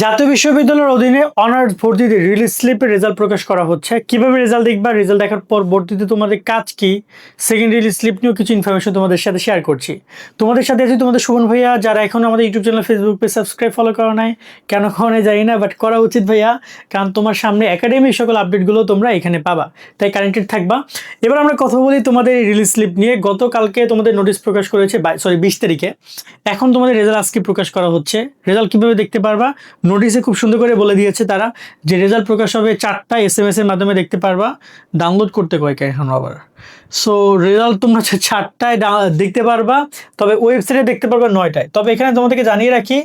জাতীয় বিশ্ববিদ্যালয়ের অধীনে অনার্স ভর্তিতে রিলিজ স্লিপের রেজাল্ট প্রকাশ করা হচ্ছে। কিভাবে রেজাল্ট দেখবা, রেজাল্ট দেখার পর ভর্তিতে তোমাদের কাজ কি, সেকেন্ড রিলিজ স্লিপ নিয়েও কিছু ইনফরমেশন তোমাদের সাথে শেয়ার করছি। তোমাদের সাথে আছি তোমাদের সুমন ভাইয়া। যারা এখন আমাদের YouTube channel, Facebook page subscribe follow করা নাই, কেন করা নাই জানি না, বাট করা উচিত ভাইয়া, কারণ তোমার সামনে একাডেমিক সকল আপডেটগুলো তোমরা এখানে পাবা, তাই কানেক্টেড থাকবা। এবার আমরা কথা বলি তোমাদের রিলিজ স্লিপ নিয়ে। গতকালকে তোমাদের নোটিশ প্রকাশ করেছে, 20 তারিখে। এখন তোমাদের রেজাল্ট আজকে প্রকাশ করা হচ্ছে। রেজাল্ট কিভাবে দেখতে পারবা, নোটিশে খুব সুন্দর করে বলে দিয়েছে তারা যে রেজাল্ট প্রকাশ হবে 4টা SMS এর মাধ্যমে দেখতে পারবা। ডাউনলোড করতে কয় এখন আবার। সো রেজাল্ট তোমরা 4টায় দেখতে পারবা, তবে ওয়েবসাইটে দেখতে পারবা 9টায়। তবে এখানে তোমাদেরকে জানিয়ে রাখি,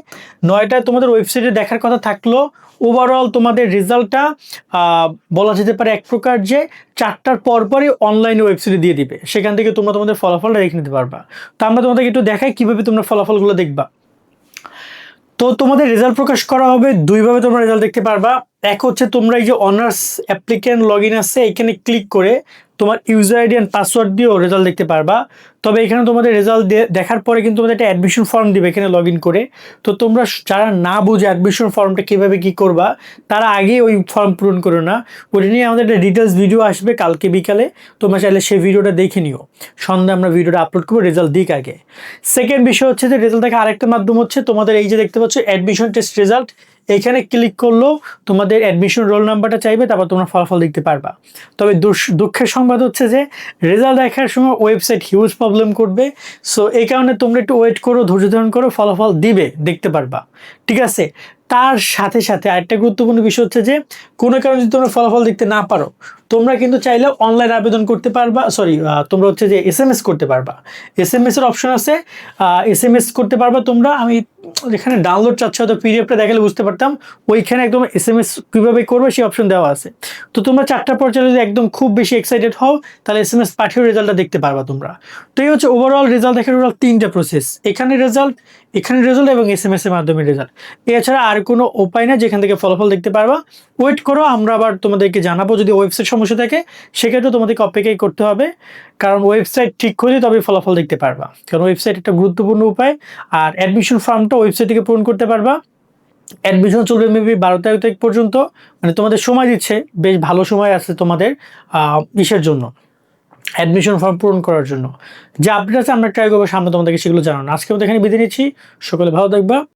9টায় তোমাদের ওয়েবসাইটে দেখার কথা থাকলো। ওভারঅল তোমাদের রেজাল্টটা বলা যেতে পারে এক প্রকার যে 4টার পরপরই অনলাইনে ওয়েবসাইটে দিয়ে দিবে, সেখান থেকে তোমরা তোমাদের ফলাফলটা রেখে নিতে পারবা। তো আমরা তোমাদেরকে একটু দেখাই কীভাবে তোমরা ফলাফলগুলো দেখবা। তো তোমাদের রেজাল্ট প্রকাশ করা হবে দুইভাবে, তোমরা রেজাল্ট দেখতে পারবা। এক হচ্ছে তোমরা এই যে অনার্স অ্যাপ্লিক্যান্ট লগ ইন আছে, এখানে ক্লিক করে তোমার ইউজার আইডি অ্যান্ড পাসওয়ার্ড দিয়েও রেজাল্ট দেখতে পারবা। তবে এখানে তোমাদের রেজাল্ট দেখার পরে কিন্তু তোমাদের একটা অ্যাডমিশন ফর্ম দিবে এখানে লগ ইন করে। তো তোমরা যারা না বুঝে অ্যাডমিশন ফর্মটা কীভাবে কী করবা, তারা আগে ওই ফর্ম পূরণ করো না। ওটা নিয়ে আমাদের একটা ডিটেলস ভিডিও আসবে কালকে বিকালে, তোমরা চাইলে সেই ভিডিওটা দেখে নিও। সন্ধ্যায় আমরা ভিডিওটা আপলোড করবো, রেজাল্ট দিক আগে। সেকেন্ড বিষয় হচ্ছে যে রেজাল্ট দেখা আরেকটা মাধ্যম হচ্ছে তোমাদের এই যে দেখতে পাচ্ছ অ্যাডমিশন টেস্ট রেজাল্ট। এইখানে ক্লিক করলেও তোমাদের অ্যাডমিশন রোল নাম্বারটা চাইবে, তারপর তোমরা ফলাফল দেখতে পারবা। তবে দুঃখের সংবাদ হচ্ছে যে রেজাল্ট দেখার সময় ওয়েবসাইট হিউজ প্রবলেম করবে। সো এই কারণে তোমরা একটু ওয়েট করো, ধৈর্য ধারণ করো, ফলাফল দিবে, দেখতে পারবা, ঠিক আছে। তার সাথে সাথে আরেকটা গুরুত্বপূর্ণ বিষয় হচ্ছে যে কোনো কারণে যদি তোমরা ফলাফল দেখতে না পারো, তোমরা কিন্তু চাইলে অনলাইন আবেদন করতে পারবা। তোমরা হচ্ছে যে SMS করতে পারবা। SMS এর অপশন আছে, SMS করতে পারবা তোমরা। আমি যেখানে ডাউনলোড চাচ্ছ, হয়তো PDF-টা দেখালে বুঝতে পারতাম, ওইখানে একদম SMS কীভাবে করবে সেই অপশন দেওয়া আছে। তো তোমরা 4টার পর যদি একদম খুব বেশি এক্সাইটেড হও, তাহলে SMS পাঠিয়েও রেজাল্টটা দেখতে পারবা তোমরা। তো এই হচ্ছে ওভারঅল রেজাল্ট দেখার ওভারঅল 3টা প্রসেস, এখানে রেজাল্ট এবং SMS এর মাধ্যমে রেজাল্ট। এছাড়া আর কোনো উপায় না যেখান থেকে ফলাফল দেখতে পারবা। ওয়েট করো, আমরা আবার তোমাদেরকে জানাবো। যদি ওয়েবসাইট সমস্যা থাকে সেক্ষেত্রে তোমাদেরকে অপেক্ষাই করতে হবে, কারণ ওয়েবসাইট ঠিক হলে তবে ফলাফল দেখতে পারবা। কারণ ওয়েবসাইট একটা গুরুত্বপূর্ণ উপায়। আর অ্যাডমিশন ফর্মটা ওয়েবসাইট থেকে পূরণ করতে পারবা। অ্যাডমিশন চলবে মেবি 12 তারিখ পর্যন্ত, মানে তোমাদের সময় দিচ্ছে, বেশ ভালো সময় আছে তোমাদের ইসের জন্য, অ্যাডমিশন ফর্ম পূরণ করার জন্য। যে আপডেট আছে আমরা ট্রাই করবো সামনে তোমাদেরকে সেগুলো জানানো। আজকে মতো এখানে বিদায় নিচ্ছি, সকলে ভালো থাকবা।